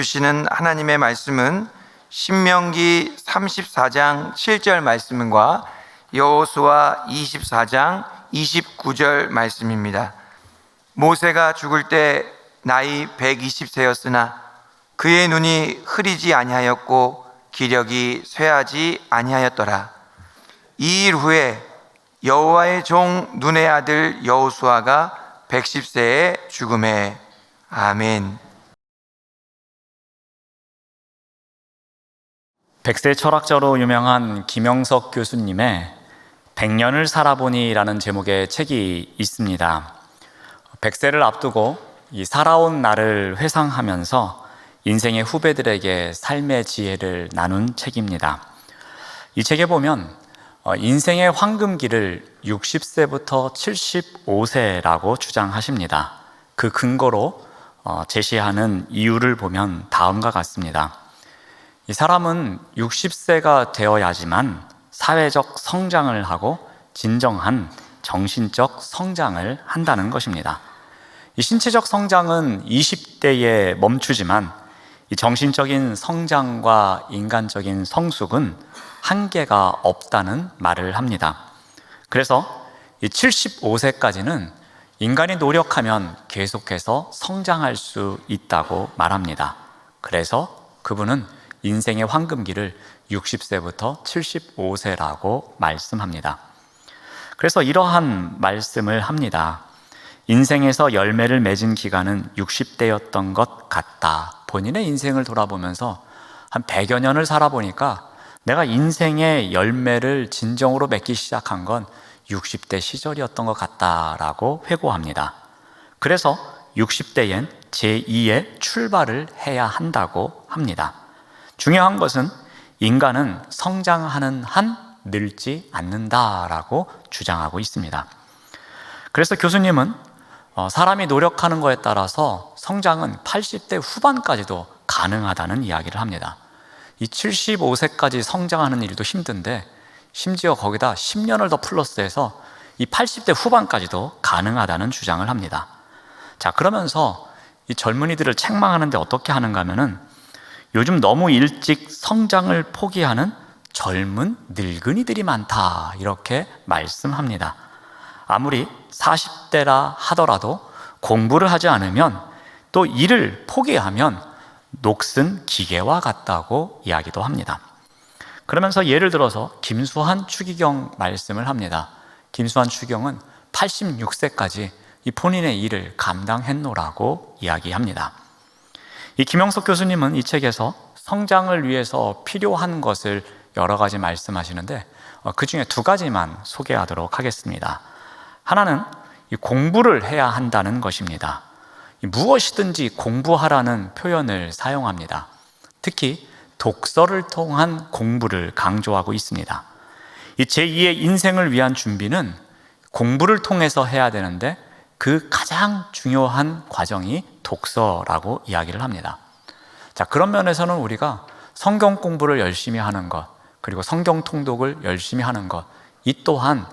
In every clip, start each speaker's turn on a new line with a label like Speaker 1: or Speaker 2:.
Speaker 1: 주시는 하나님의 말씀은 신명기 34장 7절 말씀과 여호수아 24장 29절 말씀입니다. 모세가 죽을 때 나이 120세였으나 그의 눈이 흐리지 아니하였고 기력이 쇠하지 아니하였더라. 이 일 후에 여호와의 종 눈의 아들 여호수아가 110세에 죽음에. 아멘.
Speaker 2: 백세 철학자로 유명한 김영석 교수님의 100년을 살아보니라는 제목의 책이 있습니다. 100세를 앞두고 이 살아온 날을 회상하면서 인생의 후배들에게 삶의 지혜를 나눈 책입니다. 이 책에 보면 인생의 황금기를 60세부터 75세라고 주장하십니다. 그 근거로 제시하는 이유를 보면 다음과 같습니다. 이 사람은 60세가 되어야지만 사회적 성장을 하고 진정한 정신적 성장을 한다는 것입니다. 이 신체적 성장은 20대에 멈추지만 이 정신적인 성장과 인간적인 성숙은 한계가 없다는 말을 합니다. 그래서 이 75세까지는 인간이 노력하면 계속해서 성장할 수 있다고 말합니다. 그래서 그분은 인생의 황금기를 60세부터 75세라고 말씀합니다. 그래서 이러한 말씀을 합니다. 인생에서 열매를 맺은 기간은 60대였던 것 같다. 본인의 인생을 돌아보면서 한 100여 년을 살아보니까 내가 인생의 열매를 진정으로 맺기 시작한 건 60대 시절이었던 것 같다라고 회고합니다. 그래서 60대엔 제2의 출발을 해야 한다고 합니다. 중요한 것은 인간은 성장하는 한 늙지 않는다라고 주장하고 있습니다. 그래서 교수님은 사람이 노력하는 것에 따라서 성장은 80대 후반까지도 가능하다는 이야기를 합니다. 이 75세까지 성장하는 일도 힘든데 심지어 거기다 10년을 더 플러스해서 이 80대 후반까지도 가능하다는 주장을 합니다. 자, 그러면서 이 젊은이들을 책망하는데 어떻게 하는가 하면은 요즘 너무 일찍 성장을 포기하는 젊은 늙은이들이 많다, 이렇게 말씀합니다. 아무리 40대라 하더라도 공부를 하지 않으면 또 일을 포기하면 녹슨 기계와 같다고 이야기도 합니다. 그러면서 예를 들어서 김수환 추기경 말씀을 합니다. 김수환 추기경은 86세까지 이 본인의 일을 감당했노라고 이야기합니다. 이 김영석 교수님은 이 책에서 성장을 위해서 필요한 것을 여러 가지 말씀하시는데 그 중에 두 가지만 소개하도록 하겠습니다. 하나는 이 공부를 해야 한다는 것입니다. 무엇이든지 공부하라는 표현을 사용합니다. 특히 독서를 통한 공부를 강조하고 있습니다. 이 제2의 인생을 위한 준비는 공부를 통해서 해야 되는데 그 가장 중요한 과정이 독서라고 이야기를 합니다. 자, 그런 면에서는 우리가 성경 공부를 열심히 하는 것, 그리고 성경 통독을 열심히 하는 것, 이 또한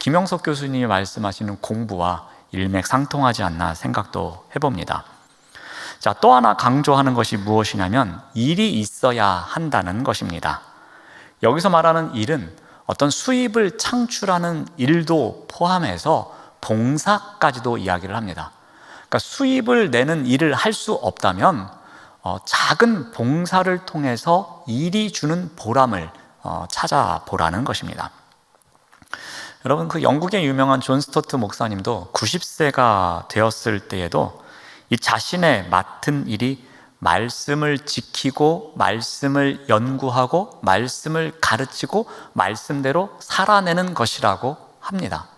Speaker 2: 김영석 교수님이 말씀하시는 공부와 일맥상통하지 않나 생각도 해봅니다. 자, 또 하나 강조하는 것이 무엇이냐면 일이 있어야 한다는 것입니다. 여기서 말하는 일은 어떤 수입을 창출하는 일도 포함해서 봉사까지도 이야기를 합니다. 그러니까 수입을 내는 일을 할 수 없다면 작은 봉사를 통해서 일이 주는 보람을 찾아보라는 것입니다. 여러분, 그 영국의 유명한 존 스토트 목사님도 90세가 되었을 때에도 이 자신의 맡은 일이 말씀을 지키고 말씀을 연구하고 말씀을 가르치고 말씀대로 살아내는 것이라고 합니다.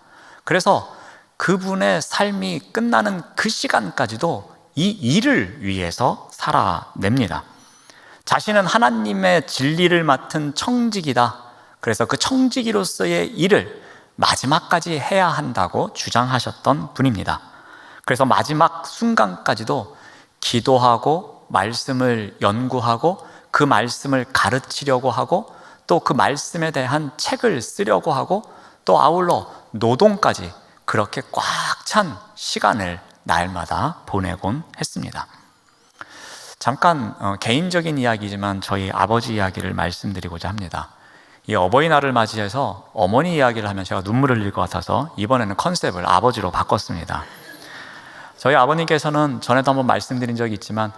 Speaker 2: 그래서 그분의 삶이 끝나는 그 시간까지도 이 일을 위해서 살아냅니다. 자신은 하나님의 진리를 맡은 청지기다. 그래서 그 청지기로서의 일을 마지막까지 해야 한다고 주장하셨던 분입니다. 그래서 마지막 순간까지도 기도하고 말씀을 연구하고 그 말씀을 가르치려고 하고 또 그 말씀에 대한 책을 쓰려고 하고 또 아울러 노동까지 그렇게 꽉 찬 시간을 날마다 보내곤 했습니다. 잠깐 개인적인 이야기지만 저희 아버지 이야기를 말씀드리고자 합니다. 이 어버이날을 맞이해서 어머니 이야기를 하면 제가 눈물을 흘릴 것 같아서 이번에는 컨셉을 아버지로 바꿨습니다. 저희 아버님께서는 전에도 한번 말씀드린 적이 있지만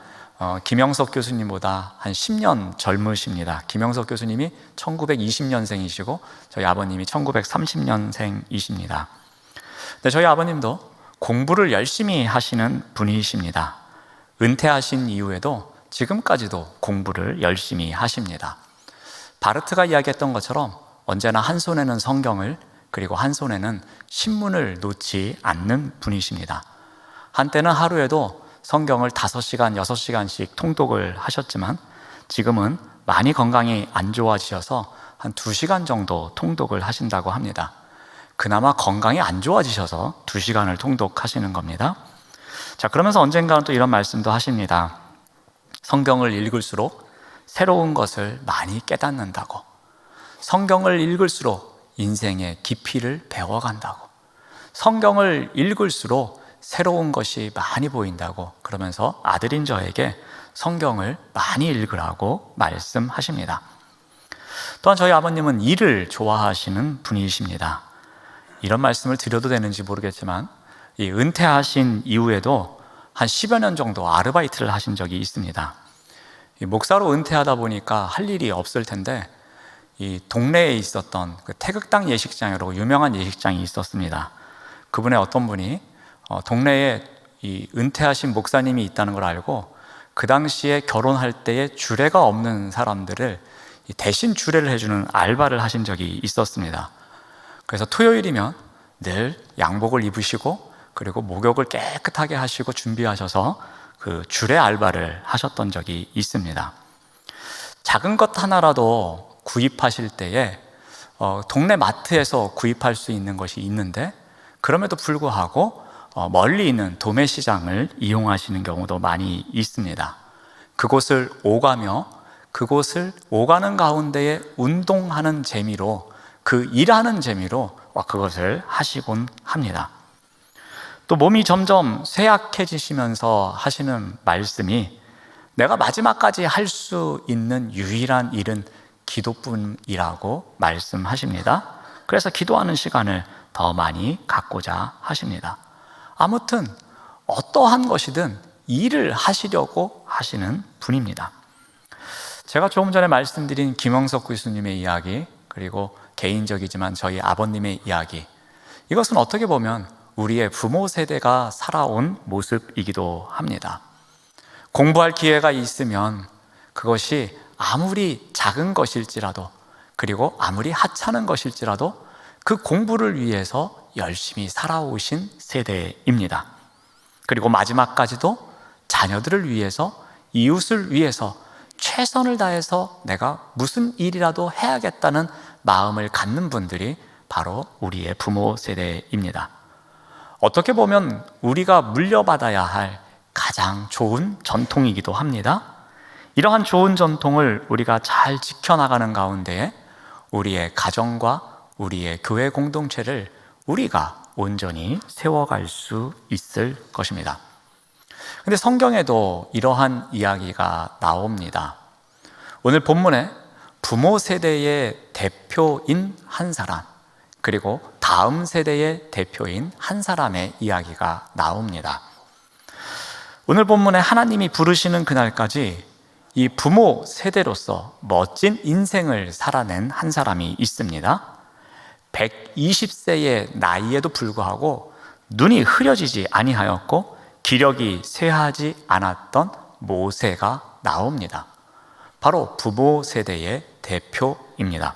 Speaker 2: 김영석 교수님보다 한 10년 젊으십니다. 김영석 교수님이 1920년생이시고 저희 아버님이 1930년생이십니다. 근데 저희 아버님도 공부를 열심히 하시는 분이십니다. 은퇴하신 이후에도 지금까지도 공부를 열심히 하십니다. 바르트가 이야기했던 것처럼 언제나 한 손에는 성경을, 그리고 한 손에는 신문을 놓지 않는 분이십니다. 한때는 하루에도 성경을 5시간, 6시간씩 통독을 하셨지만 지금은 많이 건강이 안 좋아지셔서 한 2시간 정도 통독을 하신다고 합니다. 그나마 건강이 안 좋아지셔서 2시간을 통독하시는 겁니다. 자, 그러면서 언젠가는 또 이런 말씀도 하십니다. 성경을 읽을수록 새로운 것을 많이 깨닫는다고, 성경을 읽을수록 인생의 깊이를 배워간다고, 성경을 읽을수록 새로운 것이 많이 보인다고, 그러면서 아들인 저에게 성경을 많이 읽으라고 말씀하십니다. 또한 저희 아버님은 일을 좋아하시는 분이십니다. 이런 말씀을 드려도 되는지 모르겠지만 이 은퇴하신 이후에도 한 10여 년 정도 아르바이트를 하신 적이 있습니다. 이 목사로 은퇴하다 보니까 할 일이 없을 텐데 이 동네에 있었던 그 태극당 예식장이라고 유명한 예식장이 있었습니다. 그분의 어떤 분이 동네에 이 은퇴하신 목사님이 있다는 걸 알고 그 당시에 결혼할 때에 주례가 없는 사람들을 대신 주례를 해주는 알바를 하신 적이 있었습니다. 그래서 토요일이면 늘 양복을 입으시고 그리고 목욕을 깨끗하게 하시고 준비하셔서 그 주례 알바를 하셨던 적이 있습니다. 작은 것 하나라도 구입하실 때에 동네 마트에서 구입할 수 있는 것이 있는데 그럼에도 불구하고 멀리 있는 도매시장을 이용하시는 경우도 많이 있습니다. 그곳을 오가며 그곳을 오가는 가운데에 운동하는 재미로, 그 일하는 재미로 그것을 하시곤 합니다. 또 몸이 점점 쇠약해지시면서 하시는 말씀이 내가 마지막까지 할 수 있는 유일한 일은 기도뿐이라고 말씀하십니다. 그래서 기도하는 시간을 더 많이 갖고자 하십니다. 아무튼 어떠한 것이든 일을 하시려고 하시는 분입니다. 제가 조금 전에 말씀드린 김영석 교수님의 이야기, 그리고 개인적이지만 저희 아버님의 이야기, 이것은 어떻게 보면 우리의 부모 세대가 살아온 모습이기도 합니다. 공부할 기회가 있으면 그것이 아무리 작은 것일지라도, 그리고 아무리 하찮은 것일지라도 그 공부를 위해서 열심히 살아오신 세대입니다. 그리고 마지막까지도 자녀들을 위해서, 이웃을 위해서 최선을 다해서 내가 무슨 일이라도 해야겠다는 마음을 갖는 분들이 바로 우리의 부모 세대입니다. 어떻게 보면 우리가 물려받아야 할 가장 좋은 전통이기도 합니다. 이러한 좋은 전통을 우리가 잘 지켜나가는 가운데 우리의 가정과 우리의 교회 공동체를 우리가 온전히 세워갈 수 있을 것입니다. 근데 성경에도 이러한 이야기가 나옵니다. 오늘 본문에 부모 세대의 대표인 한 사람, 그리고 다음 세대의 대표인 한 사람의 이야기가 나옵니다. 오늘 본문에 하나님이 부르시는 그날까지 이 부모 세대로서 멋진 인생을 살아낸 한 사람이 있습니다. 120세의 나이에도 불구하고 눈이 흐려지지 아니하였고 기력이 쇠하지 않았던 모세가 나옵니다. 바로 부모 세대의 대표입니다.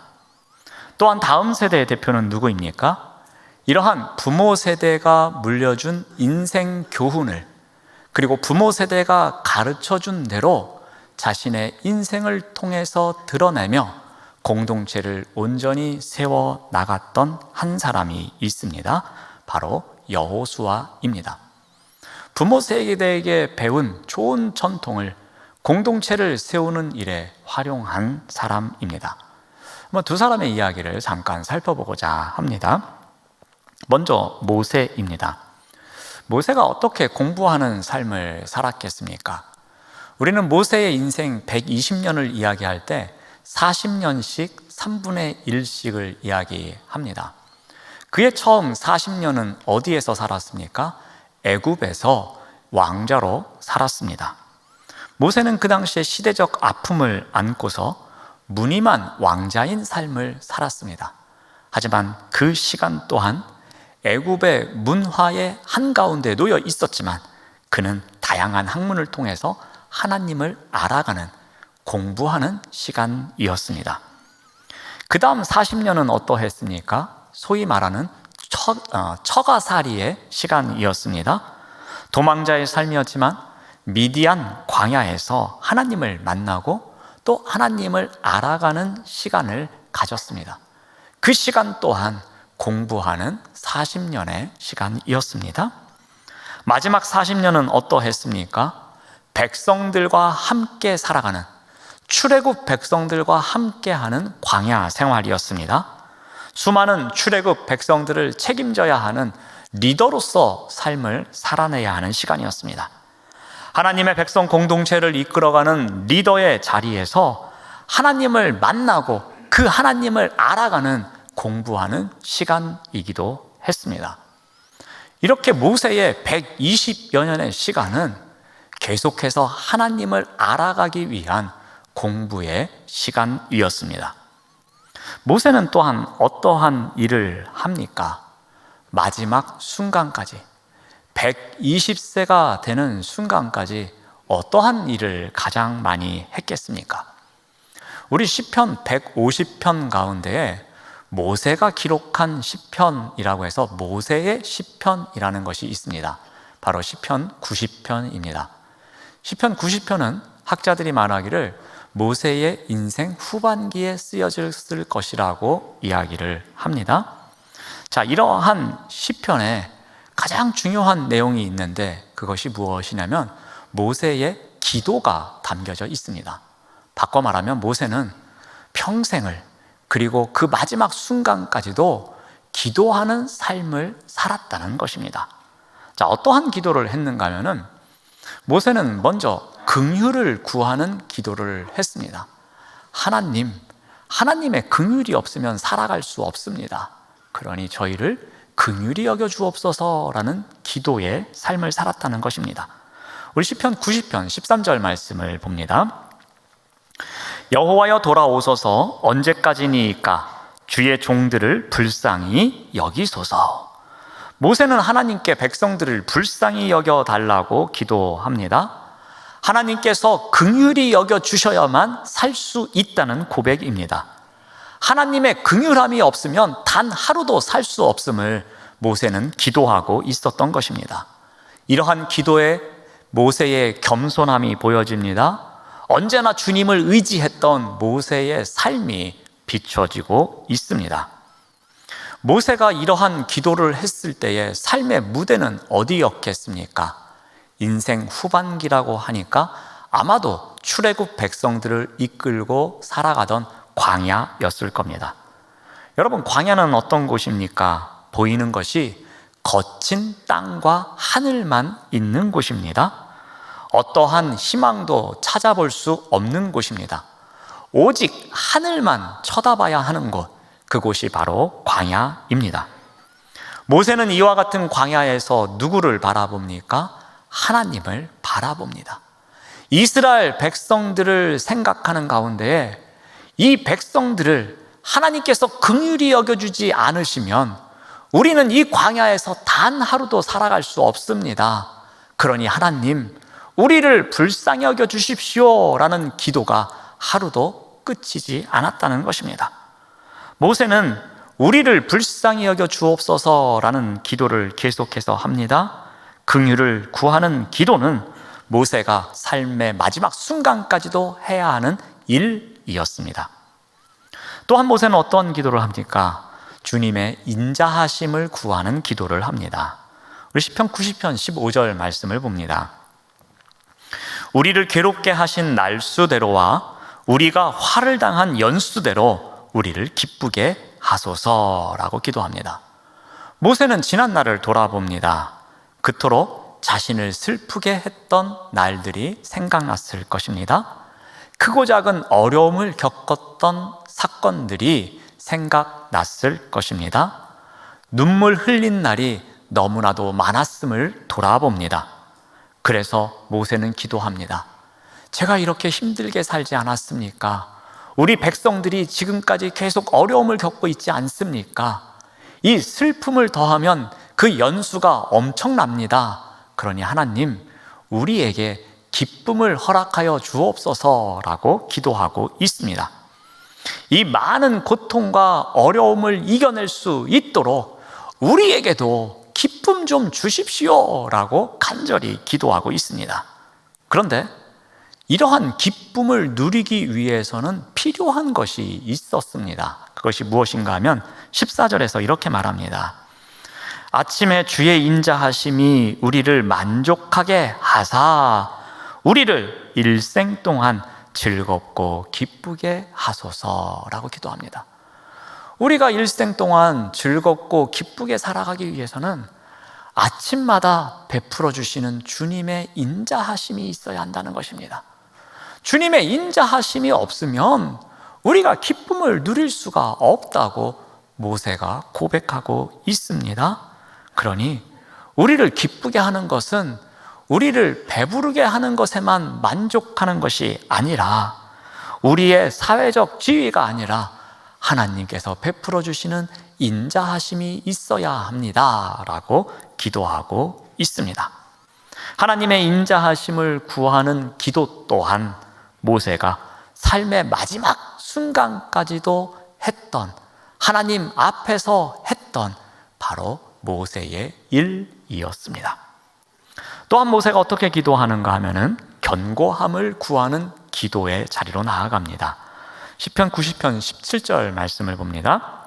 Speaker 2: 또한 다음 세대의 대표는 누구입니까? 이러한 부모 세대가 물려준 인생 교훈을, 그리고 부모 세대가 가르쳐준 대로 자신의 인생을 통해서 드러내며 공동체를 온전히 세워 나갔던 한 사람이 있습니다. 바로 여호수아입니다. 부모 세대에게 배운 좋은 전통을 공동체를 세우는 일에 활용한 사람입니다. 두 사람의 이야기를 잠깐 살펴보고자 합니다. 먼저 모세입니다. 모세가 어떻게 공부하는 삶을 살았겠습니까? 우리는 모세의 인생 120년을 이야기할 때 40년씩 3분의 1씩을 이야기합니다. 그의 처음 40년은 어디에서 살았습니까? 애굽에서 왕자로 살았습니다. 모세는 그 당시에 시대적 아픔을 안고서 무늬만 왕자인 삶을 살았습니다. 하지만 그 시간 또한 애굽의 문화의 한가운데 놓여 있었지만 그는 다양한 학문을 통해서 하나님을 알아가는, 공부하는 시간이었습니다. 그 다음 40년은 어떠했습니까? 소위 말하는 처가살이의 시간이었습니다. 도망자의 삶이었지만 미디안 광야에서 하나님을 만나고 또 하나님을 알아가는 시간을 가졌습니다. 그 시간 또한 공부하는 40년의 시간이었습니다. 마지막 40년은 어떠했습니까? 백성들과 함께 살아가는, 출애굽 백성들과 함께하는 광야 생활이었습니다. 수많은 출애굽 백성들을 책임져야 하는 리더로서 삶을 살아내야 하는 시간이었습니다. 하나님의 백성 공동체를 이끌어가는 리더의 자리에서 하나님을 만나고 그 하나님을 알아가는, 공부하는 시간이기도 했습니다. 이렇게 모세의 120여 년의 시간은 계속해서 하나님을 알아가기 위한 공부의 시간이었습니다. 모세는 또한 어떠한 일을 합니까? 마지막 순간까지, 120세가 되는 순간까지 어떠한 일을 가장 많이 했겠습니까? 우리 시편 150편 가운데에 모세가 기록한 시편이라고 해서 모세의 시편이라는 것이 있습니다. 바로 시편 90편입니다. 시편 90편은 학자들이 말하기를 모세의 인생 후반기에 쓰여졌을 것이라고 이야기를 합니다. 자, 이러한 시편에 가장 중요한 내용이 있는데 그것이 무엇이냐면 모세의 기도가 담겨져 있습니다. 바꿔 말하면 모세는 평생을, 그리고 그 마지막 순간까지도 기도하는 삶을 살았다는 것입니다. 자, 어떠한 기도를 했는가 하면은 모세는 먼저 긍휼을 구하는 기도를 했습니다. 하나님의 긍휼이 없으면 살아갈 수 없습니다. 그러니 저희를 긍휼히 여겨 주옵소서라는 기도의 삶을 살았다는 것입니다. 우리 시편 90편 13절 말씀을 봅니다. 여호와여 돌아오소서, 언제까지니까 주의 종들을 불쌍히 여기소서. 모세는 하나님께 백성들을 불쌍히 여겨달라고 기도합니다. 하나님께서 긍휼히 여겨주셔야만 살 수 있다는 고백입니다. 하나님의 긍휼함이 없으면 단 하루도 살 수 없음을 모세는 기도하고 있었던 것입니다. 이러한 기도에 모세의 겸손함이 보여집니다. 언제나 주님을 의지했던 모세의 삶이 비춰지고 있습니다. 모세가 이러한 기도를 했을 때의 삶의 무대는 어디였겠습니까? 인생 후반기라고 하니까 아마도 출애굽 백성들을 이끌고 살아가던 광야였을 겁니다. 여러분, 광야는 어떤 곳입니까? 보이는 것이 거친 땅과 하늘만 있는 곳입니다. 어떠한 희망도 찾아볼 수 없는 곳입니다. 오직 하늘만 쳐다봐야 하는 곳, 그곳이 바로 광야입니다. 모세는 이와 같은 광야에서 누구를 바라봅니까? 하나님을 바라봅니다. 이스라엘 백성들을 생각하는 가운데에 이 백성들을 하나님께서 긍휼히 여겨주지 않으시면 우리는 이 광야에서 단 하루도 살아갈 수 없습니다. 그러니 하나님, 우리를 불쌍히 여겨 주십시오 라는 기도가 하루도 끝이지 않았다는 것입니다. 모세는 우리를 불쌍히 여겨 주옵소서라는 기도를 계속해서 합니다. 긍휼을 구하는 기도는 모세가 삶의 마지막 순간까지도 해야 하는 일이었습니다. 또한 모세는 어떤 기도를 합니까? 주님의 인자하심을 구하는 기도를 합니다. 우리 시편 90편 15절 말씀을 봅니다. 우리를 괴롭게 하신 날수대로와 우리가 화를 당한 연수대로 우리를 기쁘게 하소서라고 기도합니다. 모세는 지난 날을 돌아봅니다. 그토록 자신을 슬프게 했던 날들이 생각났을 것입니다. 크고 작은 어려움을 겪었던 사건들이 생각났을 것입니다. 눈물 흘린 날이 너무나도 많았음을 돌아봅니다. 그래서 모세는 기도합니다. 제가 이렇게 힘들게 살지 않았습니까? 우리 백성들이 지금까지 계속 어려움을 겪고 있지 않습니까? 이 슬픔을 더하면 그 연수가 엄청납니다. 그러니 하나님, 우리에게 기쁨을 허락하여 주옵소서라고 기도하고 있습니다. 이 많은 고통과 어려움을 이겨낼 수 있도록 우리에게도 기쁨 좀 주십시오라고 간절히 기도하고 있습니다. 그런데 이러한 기쁨을 누리기 위해서는 필요한 것이 있었습니다. 그것이 무엇인가 하면 14절에서 이렇게 말합니다. 아침에 주의 인자하심이 우리를 만족하게 하사 우리를 일생 동안 즐겁고 기쁘게 하소서라고 기도합니다. 우리가 일생 동안 즐겁고 기쁘게 살아가기 위해서는 아침마다 베풀어 주시는 주님의 인자하심이 있어야 한다는 것입니다. 주님의 인자하심이 없으면 우리가 기쁨을 누릴 수가 없다고 모세가 고백하고 있습니다. 그러니 우리를 기쁘게 하는 것은 우리를 배부르게 하는 것에만 만족하는 것이 아니라 우리의 사회적 지위가 아니라 하나님께서 베풀어 주시는 인자하심이 있어야 합니다 라고 기도하고 있습니다. 하나님의 인자하심을 구하는 기도 또한 모세가 삶의 마지막 순간까지도 했던, 하나님 앞에서 했던 바로 모세의 일이었습니다. 또한 모세가 어떻게 기도하는가 하면은 견고함을 구하는 기도의 자리로 나아갑니다. 시편 90편 17절 말씀을 봅니다.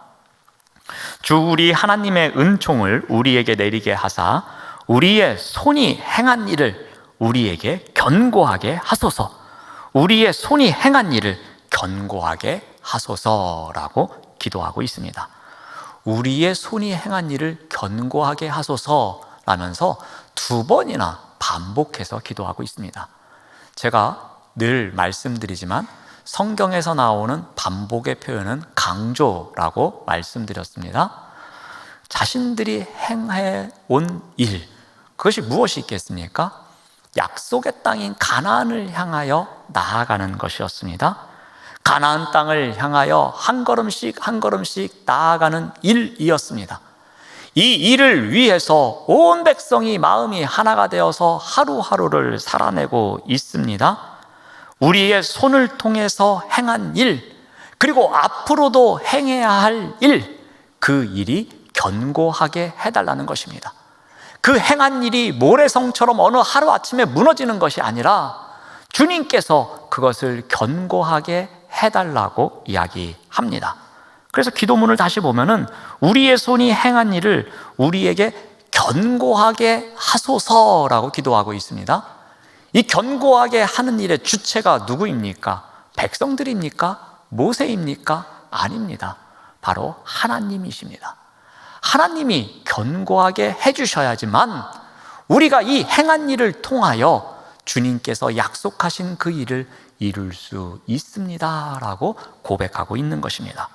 Speaker 2: 주 우리 하나님의 은총을 우리에게 내리게 하사 우리의 손이 행한 일을 우리에게 견고하게 하소서. 우리의 손이 행한 일을 견고하게 하소서라고 기도하고 있습니다. 우리의 손이 행한 일을 견고하게 하소서라면서 두 번이나 반복해서 기도하고 있습니다. 제가 늘 말씀드리지만 성경에서 나오는 반복의 표현은 강조라고 말씀드렸습니다. 자신들이 행해 온 일, 그것이 무엇이 있겠습니까? 약속의 땅인 가나안을 향하여 나아가는 것이었습니다. 가나안 땅을 향하여 한 걸음씩 한 걸음씩 나아가는 일이었습니다. 이 일을 위해서 온 백성이 마음이 하나가 되어서 하루하루를 살아내고 있습니다. 우리의 손을 통해서 행한 일, 그리고 앞으로도 행해야 할 일, 그 일이 견고하게 해달라는 것입니다. 그 행한 일이 모래성처럼 어느 하루아침에 무너지는 것이 아니라 주님께서 그것을 견고하게 해달라고 이야기합니다. 그래서 기도문을 다시 보면은 우리의 손이 행한 일을 우리에게 견고하게 하소서라고 기도하고 있습니다. 이 견고하게 하는 일의 주체가 누구입니까? 백성들입니까? 모세입니까? 아닙니다. 바로 하나님이십니다. 하나님이 견고하게 해주셔야지만 우리가 이 행한 일을 통하여 주님께서 약속하신 그 일을 이룰 수 있습니다 라고 고백하고 있는 것입니다.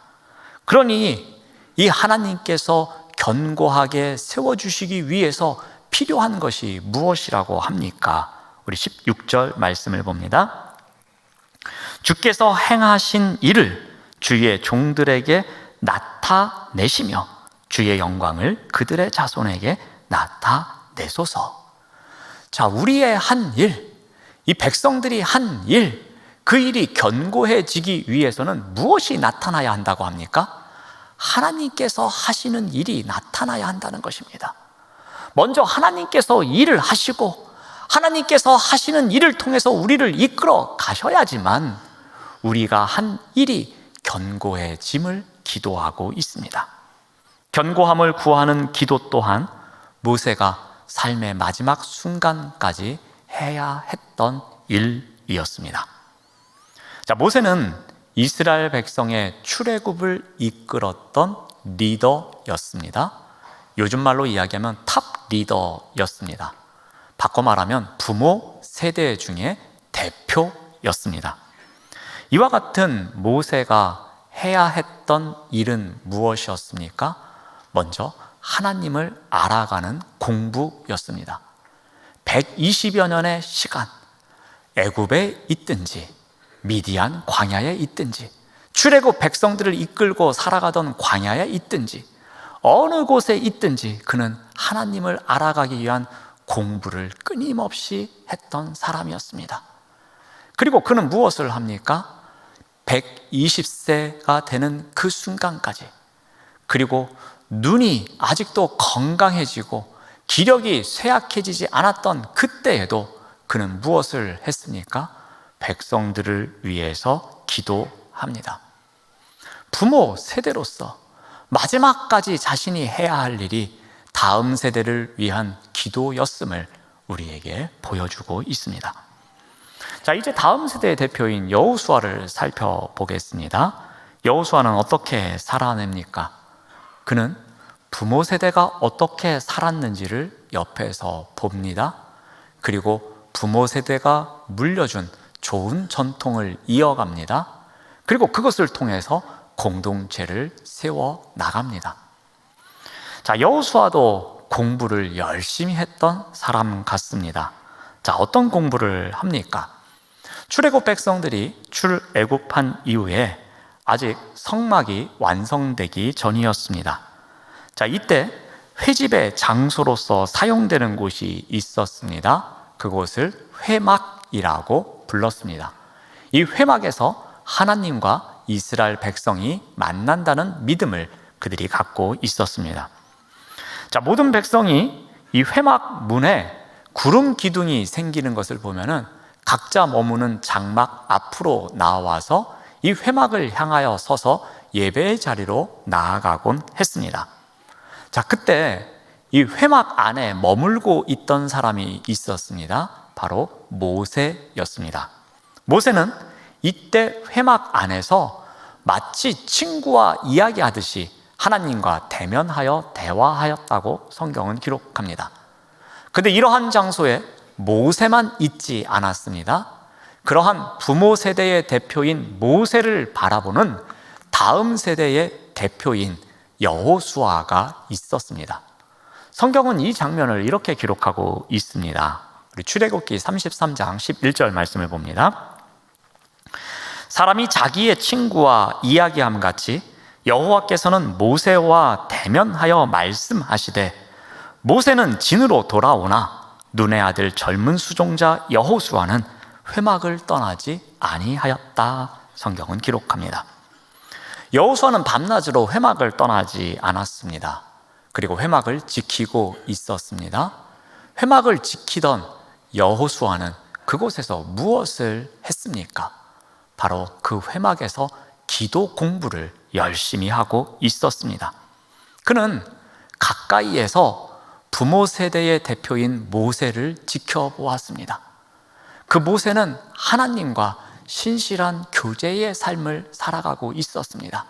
Speaker 2: 그러니 이 하나님께서 견고하게 세워주시기 위해서 필요한 것이 무엇이라고 합니까? 우리 16절 말씀을 봅니다. 주께서 행하신 일을 주의 종들에게 나타내시며 주의 영광을 그들의 자손에게 나타내소서. 자, 우리의 한 일, 이 백성들이 한 일, 그 일이 견고해지기 위해서는 무엇이 나타나야 한다고 합니까? 하나님께서 하시는 일이 나타나야 한다는 것입니다. 먼저 하나님께서 일을 하시고 하나님께서 하시는 일을 통해서 우리를 이끌어 가셔야지만 우리가 한 일이 견고해짐을 기도하고 있습니다. 견고함을 구하는 기도 또한 모세가 삶의 마지막 순간까지 해야 했던 일이었습니다. 자, 모세는 이스라엘 백성의 출애굽을 이끌었던 리더였습니다. 요즘 말로 이야기하면 탑 리더였습니다. 바꿔 말하면 부모 세대 중에 대표였습니다. 이와 같은 모세가 해야 했던 일은 무엇이었습니까? 먼저 하나님을 알아가는 공부였습니다. 120여 년의 시간, 애굽에 있든지 미디안 광야에 있든지 출애굽 백성들을 이끌고 살아가던 광야에 있든지 어느 곳에 있든지 그는 하나님을 알아가기 위한 공부를 끊임없이 했던 사람이었습니다. 그리고 그는 무엇을 합니까? 120세가 되는 그 순간까지, 그리고 눈이 아직도 건강해지고 기력이 쇠약해지지 않았던 그때에도 그는 무엇을 했습니까? 백성들을 위해서 기도합니다. 부모 세대로서 마지막까지 자신이 해야 할 일이 다음 세대를 위한 기도였음을 우리에게 보여주고 있습니다. 자, 이제 다음 세대의 대표인 여호수아를 살펴보겠습니다. 여호수아는 어떻게 살아냅니까? 그는 부모 세대가 어떻게 살았는지를 옆에서 봅니다. 그리고 부모 세대가 물려준 좋은 전통을 이어갑니다. 그리고 그것을 통해서 공동체를 세워 나갑니다. 자, 여호수아도 공부를 열심히 했던 사람 같습니다. 자, 어떤 공부를 합니까? 출애굽 백성들이 출애굽한 이후에 아직 성막이 완성되기 전이었습니다. 자, 이때 회집의 장소로서 사용되는 곳이 있었습니다. 그곳을 회막이라고 불렀습니다. 이 회막에서 하나님과 이스라엘 백성이 만난다는 믿음을 그들이 갖고 있었습니다. 자, 모든 백성이 이 회막 문에 구름 기둥이 생기는 것을 보면은 각자 머무는 장막 앞으로 나와서 이 회막을 향하여 서서 예배의 자리로 나아가곤 했습니다. 자, 그때 이 회막 안에 머물고 있던 사람이 있었습니다. 바로 모세였습니다. 모세는 이때 회막 안에서 마치 친구와 이야기하듯이 하나님과 대면하여 대화하였다고 성경은 기록합니다. 그런데 이러한 장소에 모세만 있지 않았습니다. 그러한 부모 세대의 대표인 모세를 바라보는 다음 세대의 대표인 여호수아가 있었습니다. 성경은 이 장면을 이렇게 기록하고 있습니다. 우리 출애굽기 33장 11절 말씀을 봅니다. 사람이 자기의 친구와 이야기함 같이 여호와께서는 모세와 대면하여 말씀하시되 모세는 진으로 돌아오나 눈의 아들 젊은 수종자 여호수아는 회막을 떠나지 아니하였다. 성경은 기록합니다. 여호수아는 밤낮으로 회막을 떠나지 않았습니다. 그리고 회막을 지키고 있었습니다. 회막을 지키던 여호수아는 그곳에서 무엇을 했습니까? 바로 그 회막에서 기도 공부를 열심히 하고 있었습니다. 그는 가까이에서 부모 세대의 대표인 모세를 지켜보았습니다. 그 모세는 하나님과 신실한 교제의 삶을 살아가고 있었습니다.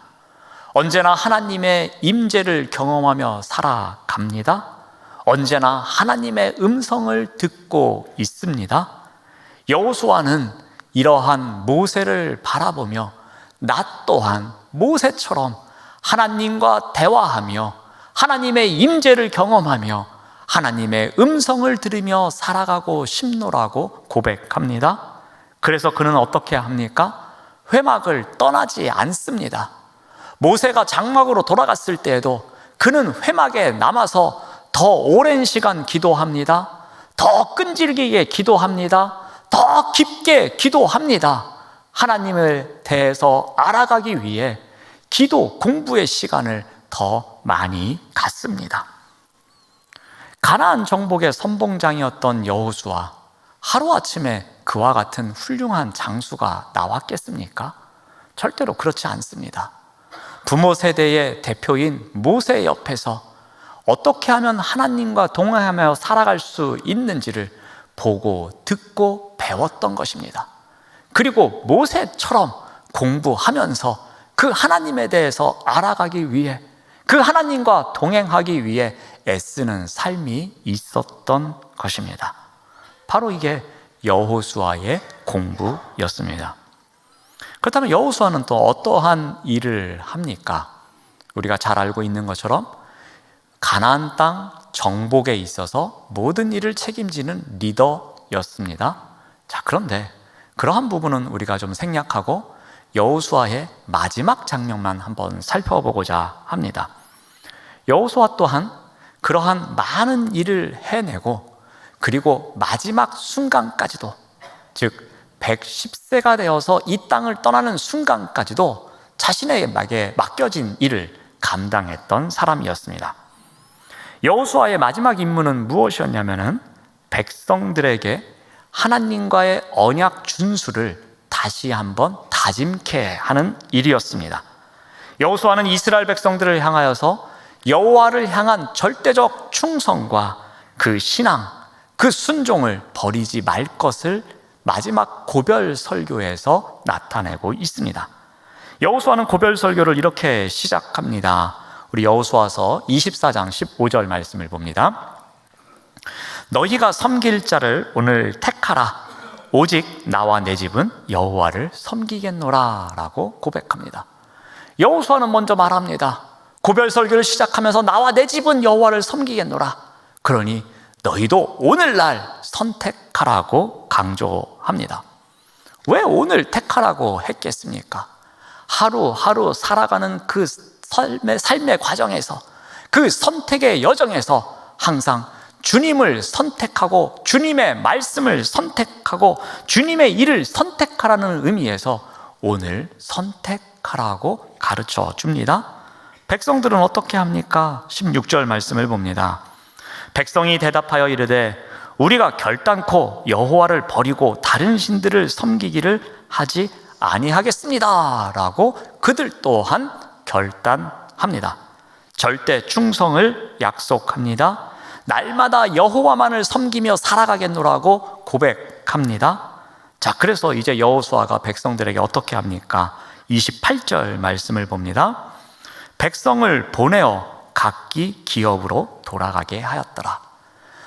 Speaker 2: 언제나 하나님의 임재를 경험하며 살아갑니다. 언제나 하나님의 음성을 듣고 있습니다. 여호수아는 이러한 모세를 바라보며 나 또한 모세처럼 하나님과 대화하며 하나님의 임재를 경험하며 하나님의 음성을 들으며 살아가고 싶노라고 고백합니다. 그래서 그는 어떻게 합니까? 회막을 떠나지 않습니다. 모세가 장막으로 돌아갔을 때에도 그는 회막에 남아서 더 오랜 시간 기도합니다. 더 끈질기게 기도합니다. 더 깊게 기도합니다. 하나님을 대해서 알아가기 위해 기도 공부의 시간을 더 많이 갖습니다. 가나안 정복의 선봉장이었던 여호수아, 하루아침에 그와 같은 훌륭한 장수가 나왔겠습니까? 절대로 그렇지 않습니다. 부모 세대의 대표인 모세 옆에서 어떻게 하면 하나님과 동행하며 살아갈 수 있는지를 보고 듣고 배웠던 것입니다. 그리고 모세처럼 공부하면서 그 하나님에 대해서 알아가기 위해, 그 하나님과 동행하기 위해 애쓰는 삶이 있었던 것입니다. 바로 이게 여호수아의 공부였습니다. 그렇다면 여호수아는 또 어떠한 일을 합니까? 우리가 잘 알고 있는 것처럼 가나안 땅 정복에 있어서 모든 일을 책임지는 리더였습니다. 자, 그런데 그러한 부분은 우리가 좀 생략하고 여호수아의 마지막 장면만 한번 살펴보고자 합니다. 여호수아 또한 그러한 많은 일을 해내고 그리고 마지막 순간까지도, 즉 110세가 되어서 이 땅을 떠나는 순간까지도 자신에게 맡겨진 일을 감당했던 사람이었습니다. 여호수아의 마지막 임무는 무엇이었냐면은 백성들에게 하나님과의 언약 준수를 다시 한번 다짐케 하는 일이었습니다. 여호수아는 이스라엘 백성들을 향하여서 여호와를 향한 절대적 충성과 그 신앙, 그 순종을 버리지 말 것을 마지막 고별 설교에서 나타내고 있습니다. 여호수아는 고별 설교를 이렇게 시작합니다. 우리 여호수아서 24장 15절 말씀을 봅니다. 너희가 섬길 자를 오늘 택하라. 오직 나와 내 집은 여호와를 섬기겠노라 라고 고백합니다. 여호수아는 먼저 말합니다. 고별 설교를 시작하면서 나와 내 집은 여호와를 섬기겠노라. 그러니 너희도 오늘날 선택하라고 강조합니다. 왜 오늘 택하라고 했겠습니까? 하루하루 살아가는 그 삶의 과정에서, 그 선택의 여정에서 항상 주님을 선택하고 주님의 말씀을 선택하고 주님의 일을 선택하라는 의미에서 오늘 선택하라고 가르쳐 줍니다. 백성들은 어떻게 합니까? 16절 말씀을 봅니다. 백성이 대답하여 이르되 우리가 결단코 여호와를 버리고 다른 신들을 섬기기를 하지 아니하겠습니다 라고 그들 또한 결단합니다. 절대 충성을 약속합니다. 날마다 여호와만을 섬기며 살아가겠노라고 고백합니다. 자, 그래서 이제 여호수아가 백성들에게 어떻게 합니까? 28절 말씀을 봅니다. 백성을 보내어 각기 기업으로 돌아가게 하였더라.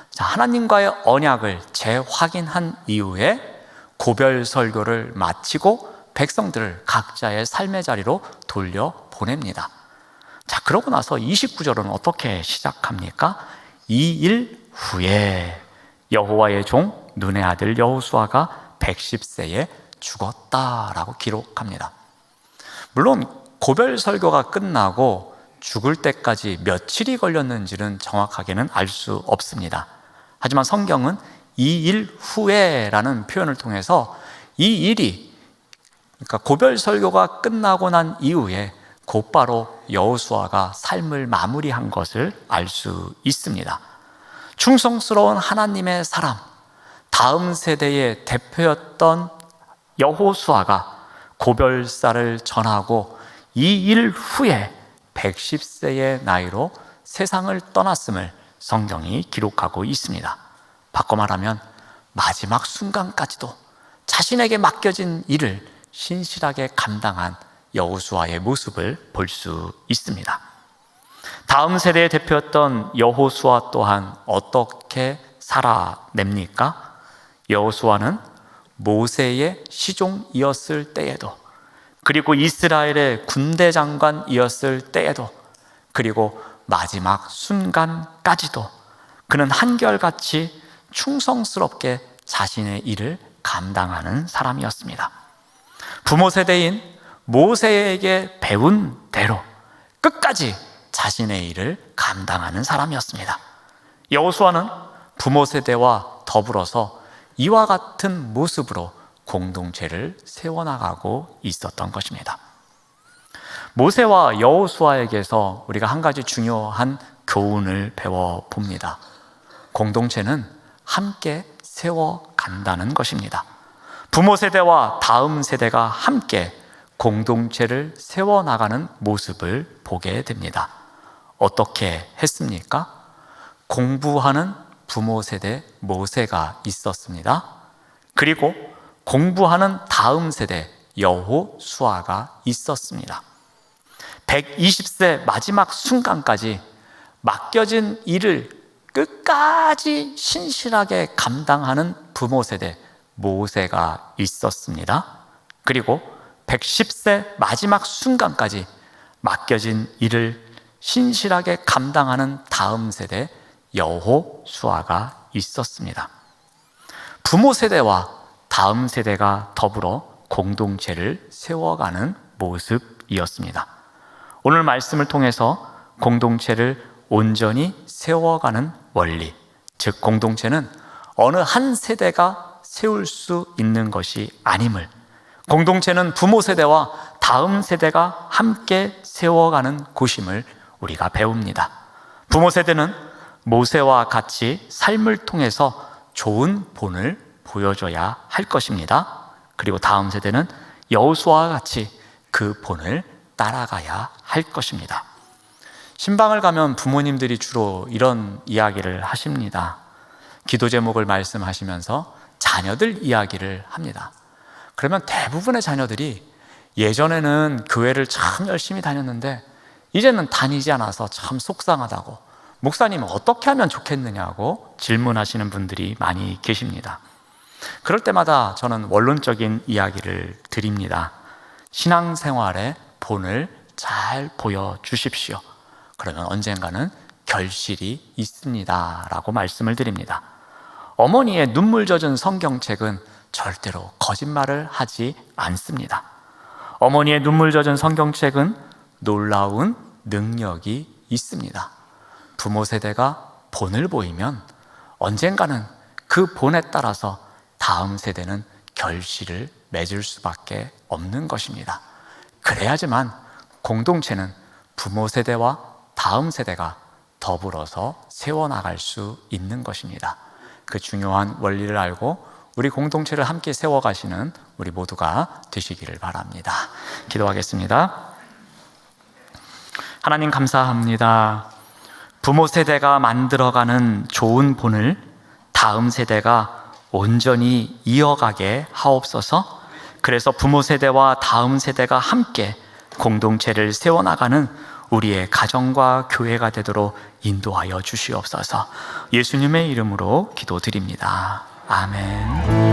Speaker 2: 자, 하나님과의 언약을 재확인한 이후에 고별 설교를 마치고 백성들을 각자의 삶의 자리로 돌려보냅니다. 자, 그러고 나서 29절은 어떻게 시작합니까? 이 일 후에 여호와의 종 눈의 아들 여호수아가 110세에 죽었다라고 기록합니다. 물론 고별 설교가 끝나고 죽을 때까지 며칠이 걸렸는지는 정확하게는 알 수 없습니다. 하지만 성경은 이 일 후에라는 표현을 통해서 이 일이, 그러니까 고별 설교가 끝나고 난 이후에 곧바로 여호수아가 삶을 마무리한 것을 알 수 있습니다. 충성스러운 하나님의 사람, 다음 세대의 대표였던 여호수아가 고별사를 전하고 이 일 후에 110세의 나이로 세상을 떠났음을 성경이 기록하고 있습니다. 바꿔 말하면 마지막 순간까지도 자신에게 맡겨진 일을 신실하게 감당한 여호수아의 모습을 볼 수 있습니다. 다음 세대의 대표였던 여호수아 또한 어떻게 살아냅니까? 여호수아는 모세의 시종이었을 때에도, 그리고 이스라엘의 군대 장관이었을 때에도, 그리고 마지막 순간까지도 그는 한결같이 충성스럽게 자신의 일을 감당하는 사람이었습니다. 부모 세대인 모세에게 배운 대로 끝까지 자신의 일을 감당하는 사람이었습니다. 여호수아는 부모 세대와 더불어서 이와 같은 모습으로 공동체를 세워나가고 있었던 것입니다. 모세와 여호수아에게서 우리가 한 가지 중요한 교훈을 배워봅니다. 공동체는 함께 세워간다는 것입니다. 부모 세대와 다음 세대가 함께 공동체를 세워나가는 모습을 보게 됩니다. 어떻게 했습니까? 공부하는 부모 세대 모세가 있었습니다. 그리고 공부하는 다음 세대 여호수아가 있었습니다. 120세 마지막 순간까지 맡겨진 일을 끝까지 신실하게 감당하는 부모 세대 모세가 있었습니다. 그리고 110세 마지막 순간까지 맡겨진 일을 신실하게 감당하는 다음 세대 여호수아가 있었습니다. 부모 세대와 다음 세대가 더불어 공동체를 세워가는 모습이었습니다. 오늘 말씀을 통해서 공동체를 온전히 세워가는 원리, 즉 공동체는 어느 한 세대가 세울 수 있는 것이 아님을, 공동체는 부모 세대와 다음 세대가 함께 세워가는 곳임을 우리가 배웁니다. 부모 세대는 모세와 같이 삶을 통해서 좋은 본을 보여줘야 할 것입니다. 그리고 다음 세대는 여호수아와 같이 그 본을 따라가야 할 것입니다. 신방을 가면 부모님들이 주로 이런 이야기를 하십니다. 기도 제목을 말씀하시면서 자녀들 이야기를 합니다. 그러면 대부분의 자녀들이 예전에는 교회를 참 열심히 다녔는데 이제는 다니지 않아서 참 속상하다고, 목사님은 어떻게 하면 좋겠느냐고 질문하시는 분들이 많이 계십니다. 그럴 때마다 저는 원론적인 이야기를 드립니다. 신앙생활의 본을 잘 보여주십시오. 그러면 언젠가는 결실이 있습니다 라고 말씀을 드립니다. 어머니의 눈물 젖은 성경책은 절대로 거짓말을 하지 않습니다. 어머니의 눈물 젖은 성경책은 놀라운 능력이 있습니다. 부모 세대가 본을 보이면 언젠가는 그 본에 따라서 다음 세대는 결실을 맺을 수밖에 없는 것입니다. 그래야지만 공동체는 부모 세대와 다음 세대가 더불어서 세워나갈 수 있는 것입니다. 그 중요한 원리를 알고 우리 공동체를 함께 세워가시는 우리 모두가 되시기를 바랍니다. 기도하겠습니다. 하나님 감사합니다. 부모 세대가 만들어가는 좋은 본을 다음 세대가 온전히 이어가게 하옵소서. 그래서 부모 세대와 다음 세대가 함께 공동체를 세워나가는 우리의 가정과 교회가 되도록 인도하여 주시옵소서. 예수님의 이름으로 기도드립니다. 아멘.